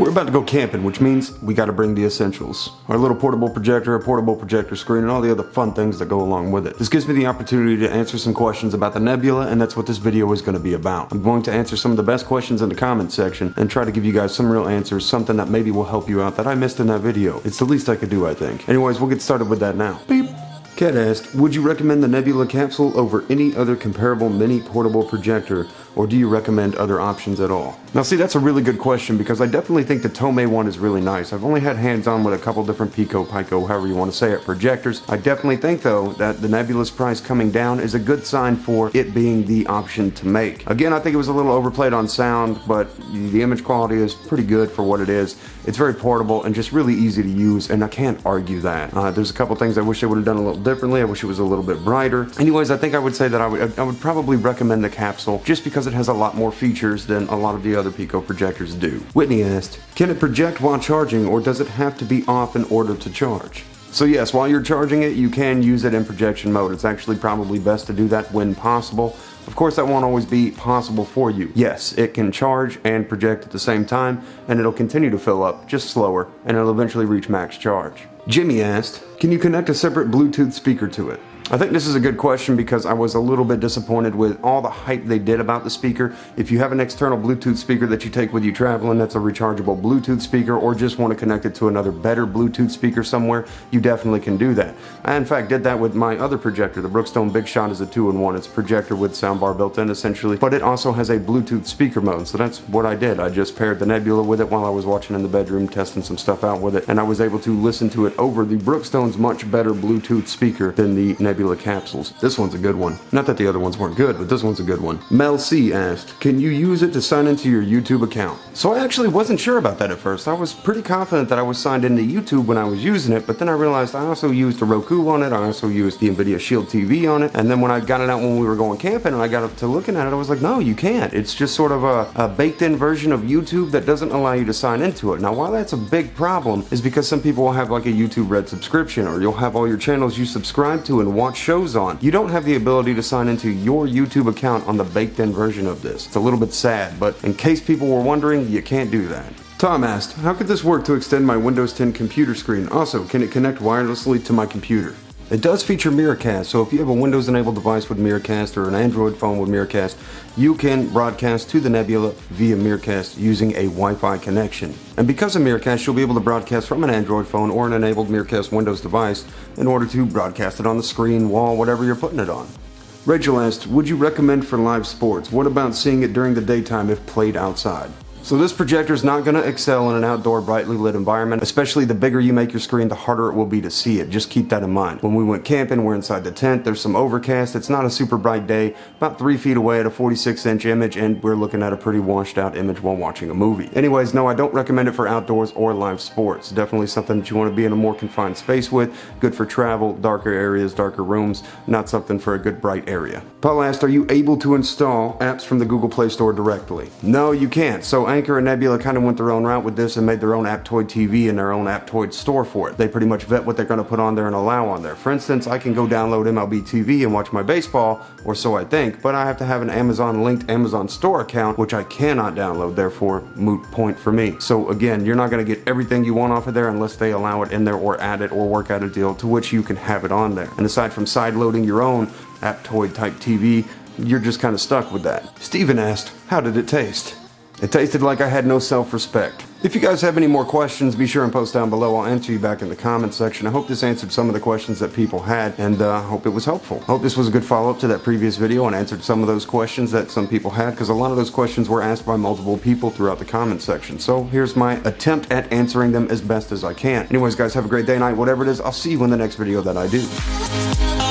We're about to go camping, which means we gotta bring the essentials. Our little portable projector, a portable projector screen, and all the other fun things that go along with it. This gives me the opportunity to answer some questions about the Nebula, and that's what this video is gonna be about. I'm going to answer some of the best questions in the comments section and try to give you guys some real answers, something that maybe will help you out that I missed in that video. It's the least I could do, I think. Anyways, we'll get started with that now. Beep. Kat asked, would you recommend the Nebula Capsule over any other comparable mini portable projector, or do you recommend other options at all? Now see, that's a really good question because I definitely think the Toumei one is really nice. I've only had hands-on with a couple different Pico, however you want to say it, projectors. I definitely think though that the Nebula's price coming down is a good sign for it being the option to make. Again, I think it was a little overplayed on sound, but the image quality is pretty good for what it is. It's very portable and just really easy to use, and I can't argue that. There's a couple things I wish they would have done a little differently. I wish it was a little bit brighter. Anyways, I think I would say that I would probably recommend the Capsule just because it has a lot more features than a lot of the other Pico projectors do. Whitney asked, can it project while charging or does it have to be off in order to charge? So yes, while you're charging it, you can use it in projection mode. It's actually probably best to do that when possible. Of course, that won't always be possible for you. Yes, it can charge and project at the same time, and it'll continue to fill up, just slower, and it'll eventually reach max charge. Jimmy asked, can you connect a separate Bluetooth speaker to it? I think this is a good question because I was a little bit disappointed with all the hype they did about the speaker. If you have an external Bluetooth speaker that you take with you traveling that's a rechargeable Bluetooth speaker, or just want to connect it to another better Bluetooth speaker somewhere, you definitely can do that. I in fact did that with my other projector. The Brookstone Bigshot is a 2-in-1. It's a projector with soundbar built in essentially, but it also has a Bluetooth speaker mode, so that's what I did. I just paired the Nebula with it while I was watching in the bedroom, testing some stuff out with it, and I was able to listen to it over the Brookstone's much better Bluetooth speaker than the Nebula Capsules. This one's a good one. Not that the other ones weren't good, but this one's a good one. Mel C asked, can you use it to sign into your YouTube account? So I actually wasn't sure about that at first. I was pretty confident that I was signed into YouTube when I was using it, but then I realized I also used a Roku on it, I also used the NVIDIA Shield TV on it, and then when I got it out when we were going camping and I got up to looking at it, I was like, no, you can't. It's just sort of a baked-in version of YouTube that doesn't allow you to sign into it. Now, why that's a big problem is because some people will have like a YouTube Red subscription, or you'll have all your channels you subscribe to and watch shows on. You don't have the ability to sign into your YouTube account on the baked-in version of this. It's a little bit sad, but in case people were wondering, you can't do that. Tom asked, how could this work to extend my Windows 10 computer screen? Also, can it connect wirelessly to my computer? It does feature Miracast, so if you have a Windows-enabled device with Miracast or an Android phone with Miracast, you can broadcast to the Nebula via Miracast using a Wi-Fi connection. And because of Miracast, you'll be able to broadcast from an Android phone or an enabled Miracast Windows device in order to broadcast it on the screen, wall, whatever you're putting it on. Rachel asked, would you recommend for live sports? What about seeing it during the daytime if played outside? So this projector is not going to excel in an outdoor brightly lit environment, especially the bigger you make your screen, the harder it will be to see it. Just keep that in mind. When we went camping, we're inside the tent, there's some overcast, it's not a super bright day, about 3 feet away at a 46-inch image, and we're looking at a pretty washed out image while watching a movie. Anyways, no, I don't recommend it for outdoors or live sports. Definitely something that you want to be in a more confined space with, good for travel, darker areas, darker rooms, not something for a good bright area. Paul asked, are you able to install apps from the Google Play Store directly? No, you can't. So Anchor and Nebula kind of went their own route with this and made their own Aptoid TV and their own Aptoid store for it. They pretty much vet what they're going to put on there and allow on there. For instance, I can go download MLB TV and watch my baseball, or so I think, but I have to have an Amazon-linked Amazon store account, which I cannot download, therefore moot point for me. So again, you're not going to get everything you want off of there unless they allow it in there or add it or work out a deal to which you can have it on there. And aside from side-loading your own Aptoid type TV, you're just kind of stuck with that. Steven asked, how did it taste? It tasted like I had no self-respect. If you guys have any more questions, be sure and post down below. I'll answer you back in the comments section. I hope this answered some of the questions that people had, and I hope it was helpful. I hope this was a good follow-up to that previous video and answered some of those questions that some people had, because a lot of those questions were asked by multiple people throughout the comment section. So here's my attempt at answering them as best as I can. Anyways, guys, have a great day, night, whatever it is. I'll see you in the next video that I do.